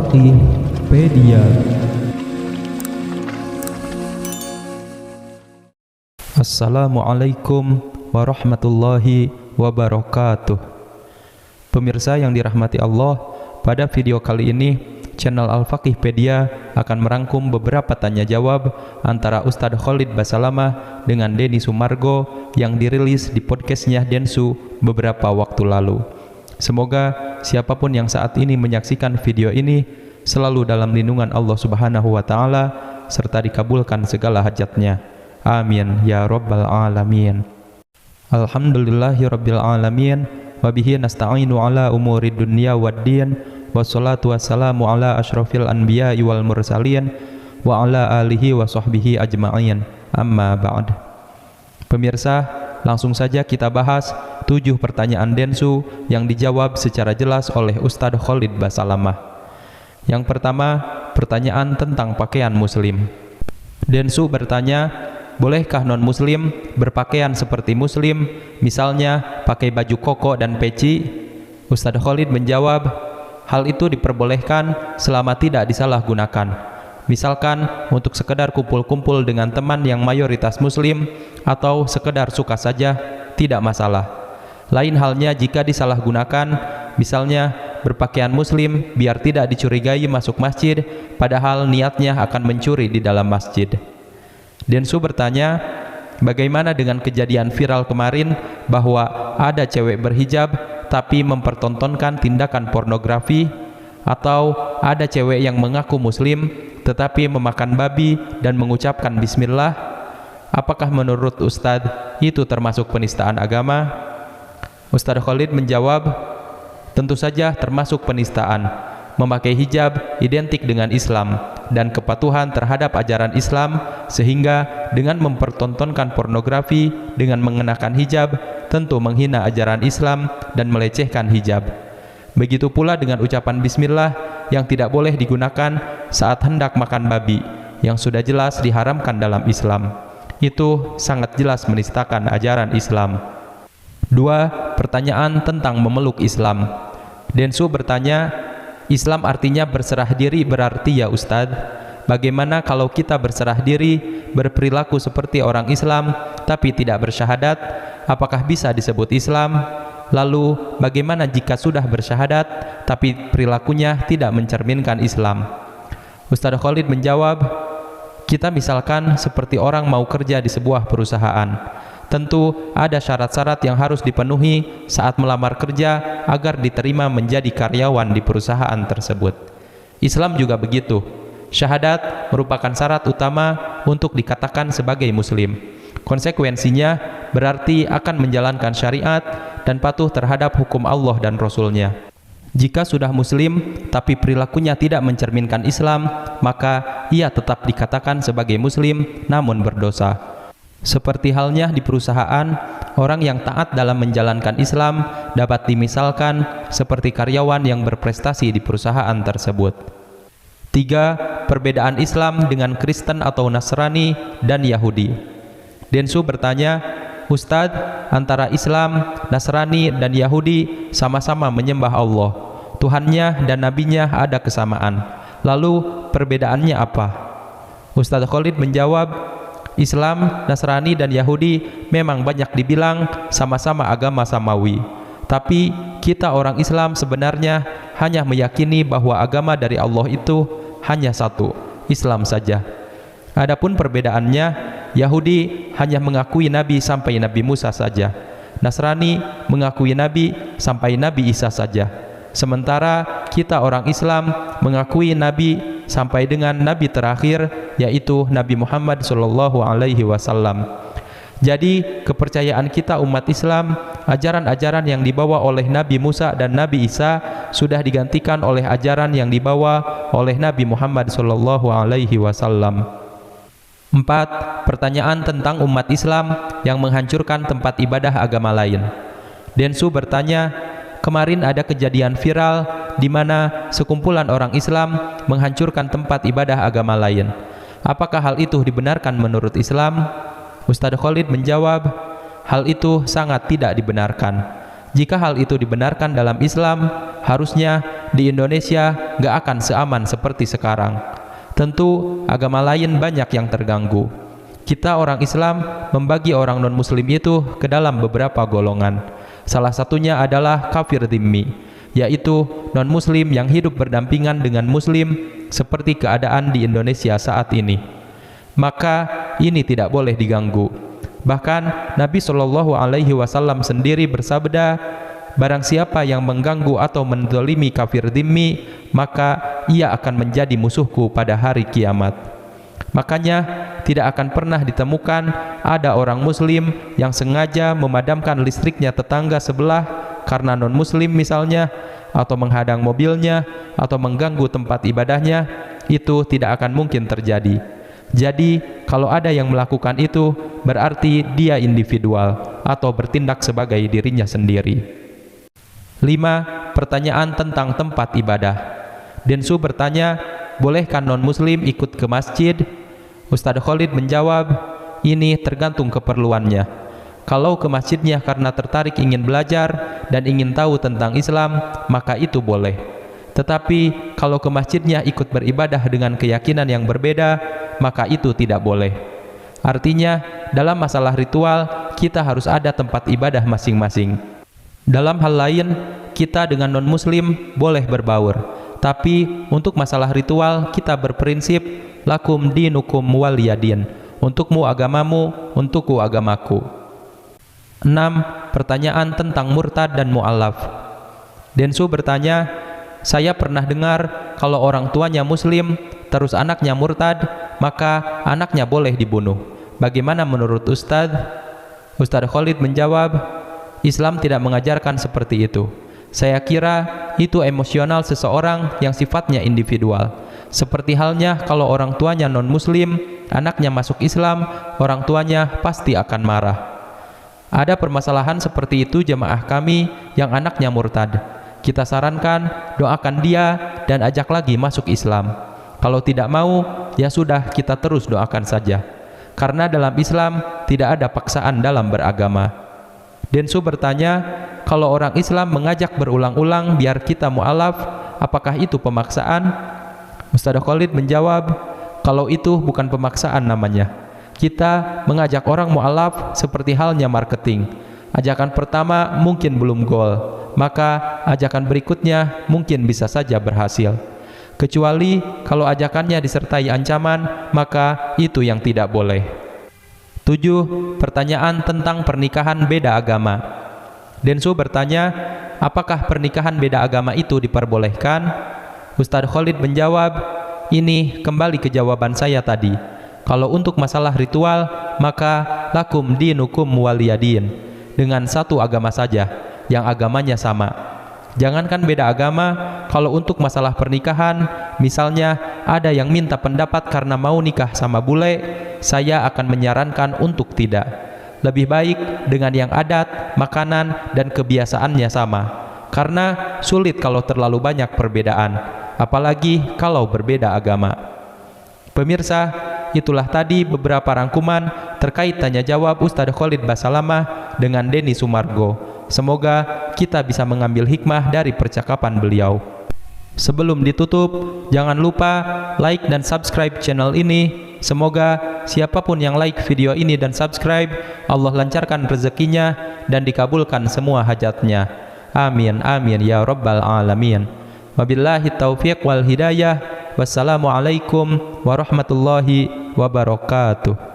Al-Faqihpedia. Assalamualaikum warahmatullahi wabarakatuh. Pemirsa yang dirahmati Allah, pada video kali ini channel Al-Faqihpedia akan merangkum beberapa tanya jawab antara Ustadz Khalid Basalamah dengan Denny Sumargo yang dirilis di podcastnya Densu beberapa waktu lalu. Semoga siapapun yang saat ini menyaksikan video ini selalu dalam lindungan Allah Subhanahu wa Ta'ala serta dikabulkan segala hajatnya. Amin ya rabbal alamin. Alhamdulillahi rabbil alamin, wabihi nasta'inu ala umuri dunya waddin, wassalatu wassalamu ala ashrafil anbiya'i wal mursalin wa ala alihi wa sahbihi ajma'in. Amma ba'd. Pemirsa, langsung saja kita bahas 7 pertanyaan Densu yang dijawab secara jelas oleh Ustadz Khalid Basalamah. Yang pertama, pertanyaan tentang pakaian muslim. Densu bertanya, bolehkah non-muslim berpakaian seperti muslim, misalnya pakai baju koko dan peci? Ustadz Khalid menjawab, hal itu diperbolehkan selama tidak disalahgunakan. Misalkan untuk sekedar kumpul-kumpul dengan teman yang mayoritas muslim atau sekedar suka saja, tidak masalah. Lain halnya jika disalahgunakan, misalnya berpakaian muslim biar tidak dicurigai masuk masjid, padahal niatnya akan mencuri di dalam masjid. Densu bertanya, bagaimana dengan kejadian viral kemarin bahwa ada cewek berhijab tapi mempertontonkan tindakan pornografi, atau ada cewek yang mengaku muslim tetapi memakan babi dan mengucapkan bismillah? Apakah menurut Ustadz itu termasuk penistaan agama? Ustadz Khalid menjawab, tentu saja termasuk penistaan. Memakai hijab identik dengan Islam dan kepatuhan terhadap ajaran Islam, sehingga dengan mempertontonkan pornografi dengan mengenakan hijab tentu menghina ajaran Islam dan melecehkan hijab. Begitu pula dengan ucapan bismillah yang tidak boleh digunakan saat hendak makan babi, yang sudah jelas diharamkan dalam Islam. Itu sangat jelas menistakan ajaran Islam. 2. Pertanyaan tentang memeluk Islam. Densu bertanya, Islam artinya berserah diri berarti ya Ustadz? Bagaimana kalau kita berserah diri, berperilaku seperti orang Islam tapi tidak bersyahadat? Apakah bisa disebut Islam? Lalu bagaimana jika sudah bersyahadat tapi perilakunya tidak mencerminkan Islam? Ustadz Khalid menjawab, kita misalkan seperti orang mau kerja di sebuah perusahaan. Tentu ada syarat-syarat yang harus dipenuhi saat melamar kerja agar diterima menjadi karyawan di perusahaan tersebut. Islam juga begitu. Syahadat merupakan syarat utama untuk dikatakan sebagai muslim. Konsekuensinya berarti akan menjalankan syariat dan patuh terhadap hukum Allah dan Rasul-Nya. Jika sudah muslim tapi perilakunya tidak mencerminkan Islam, maka ia tetap dikatakan sebagai muslim namun berdosa. Seperti halnya di perusahaan, orang yang taat dalam menjalankan Islam dapat dimisalkan seperti karyawan yang berprestasi di perusahaan tersebut. 3. Perbedaan Islam dengan Kristen atau Nasrani dan Yahudi. Densu bertanya, Ustadz, antara Islam, Nasrani, dan Yahudi sama-sama menyembah Allah. Tuhannya dan Nabinya ada kesamaan. Lalu perbedaannya apa? Ustadz Khalid menjawab, Islam, Nasrani, dan Yahudi memang banyak dibilang sama-sama agama samawi. Tapi kita orang Islam sebenarnya hanya meyakini bahwa agama dari Allah itu hanya satu, Islam saja. Adapun perbedaannya, Yahudi hanya mengakui Nabi sampai Nabi Musa saja. Nasrani mengakui Nabi sampai Nabi Isa saja. Sementara kita orang Islam mengakui Nabi sampai dengan Nabi terakhir, yaitu Nabi Muhammad SAW. Jadi kepercayaan kita umat Islam, ajaran-ajaran yang dibawa oleh Nabi Musa dan Nabi Isa sudah digantikan oleh ajaran yang dibawa oleh Nabi Muhammad SAW. 4. Pertanyaan tentang umat Islam yang menghancurkan tempat ibadah agama lain. Densu bertanya, kemarin ada kejadian viral di mana sekumpulan orang Islam menghancurkan tempat ibadah agama lain. Apakah hal itu dibenarkan menurut Islam? Ustadz Khalid menjawab, hal itu sangat tidak dibenarkan. Jika hal itu dibenarkan dalam Islam, harusnya di Indonesia nggak akan seaman seperti sekarang. Tentu agama lain banyak yang terganggu. Kita orang Islam membagi orang non-muslim itu ke dalam beberapa golongan. Salah satunya adalah kafir dhimmi, yaitu non-muslim yang hidup berdampingan dengan muslim seperti keadaan di Indonesia saat ini. Maka ini tidak boleh diganggu. Bahkan Nabi SAW sendiri bersabda, barang siapa yang mengganggu atau menzalimi kafir dhimmi, maka ia akan menjadi musuhku pada hari kiamat. Makanya tidak akan pernah ditemukan ada orang muslim yang sengaja memadamkan listriknya tetangga sebelah karena non-muslim misalnya, atau menghadang mobilnya, atau mengganggu tempat ibadahnya. Itu tidak akan mungkin terjadi. Jadi kalau ada yang melakukan itu, berarti dia individual atau bertindak sebagai dirinya sendiri. 5. Pertanyaan tentang tempat ibadah. Densu bertanya, bolehkah non-muslim ikut ke masjid? Ustadz Khalid menjawab, ini tergantung keperluannya. Kalau ke masjidnya karena tertarik ingin belajar dan ingin tahu tentang Islam, maka itu boleh. Tetapi kalau ke masjidnya ikut beribadah dengan keyakinan yang berbeda, maka itu tidak boleh. Artinya, dalam masalah ritual, kita harus ada tempat ibadah masing-masing. Dalam hal lain, kita dengan non-muslim boleh berbaur. Tapi untuk masalah ritual, kita berprinsip, lakum dinukum waliyadin. Untukmu agamamu, untukku agamaku. 6. Pertanyaan tentang murtad dan mu'alaf. Densu bertanya, saya pernah dengar kalau orang tuanya muslim, terus anaknya murtad, maka anaknya boleh dibunuh. Bagaimana menurut Ustadz? Ustadz Khalid menjawab, Islam tidak mengajarkan seperti itu. Saya kira itu emosional seseorang yang sifatnya individual. Seperti halnya kalau orang tuanya non-muslim, anaknya masuk Islam, orang tuanya pasti akan marah. Ada permasalahan seperti itu jemaah kami yang anaknya murtad. Kita sarankan, doakan dia dan ajak lagi masuk Islam. Kalau tidak mau, ya sudah, kita terus doakan saja. Karena dalam Islam tidak ada paksaan dalam beragama. Densu bertanya, kalau orang Islam mengajak berulang-ulang biar kita mu'alaf, apakah itu pemaksaan? Ustadz Khalid menjawab, kalau itu bukan pemaksaan namanya. Kita mengajak orang mu'alaf seperti halnya marketing. Ajakan pertama mungkin belum gol, maka ajakan berikutnya mungkin bisa saja berhasil. Kecuali kalau ajakannya disertai ancaman, maka itu yang tidak boleh. 7. Pertanyaan tentang pernikahan beda agama. Densu bertanya, apakah pernikahan beda agama itu diperbolehkan? Ustadz Khalid menjawab, ini kembali ke jawaban saya tadi. Kalau untuk masalah ritual, maka lakum dinukum waliyadin. Dengan satu agama saja, yang agamanya sama. Jangankan beda agama, kalau untuk masalah pernikahan, misalnya ada yang minta pendapat karena mau nikah sama bule, saya akan menyarankan untuk tidak. Lebih baik dengan yang adat, makanan, dan kebiasaannya sama. Karena sulit kalau terlalu banyak perbedaan, apalagi kalau berbeda agama. Pemirsa, itulah tadi beberapa rangkuman terkait tanya jawab Ustadz Khalid Basalamah dengan Denny Sumargo. Semoga kita bisa mengambil hikmah dari percakapan beliau. Sebelum ditutup, jangan lupa like dan subscribe channel ini. Semoga siapapun yang like video ini dan subscribe, Allah lancarkan rezekinya dan dikabulkan semua hajatnya. Amin, amin, ya rabbal alamin. Wabillahi taufiq wal hidayah. Wassalamualaikum warahmatullahi wabarakatuh.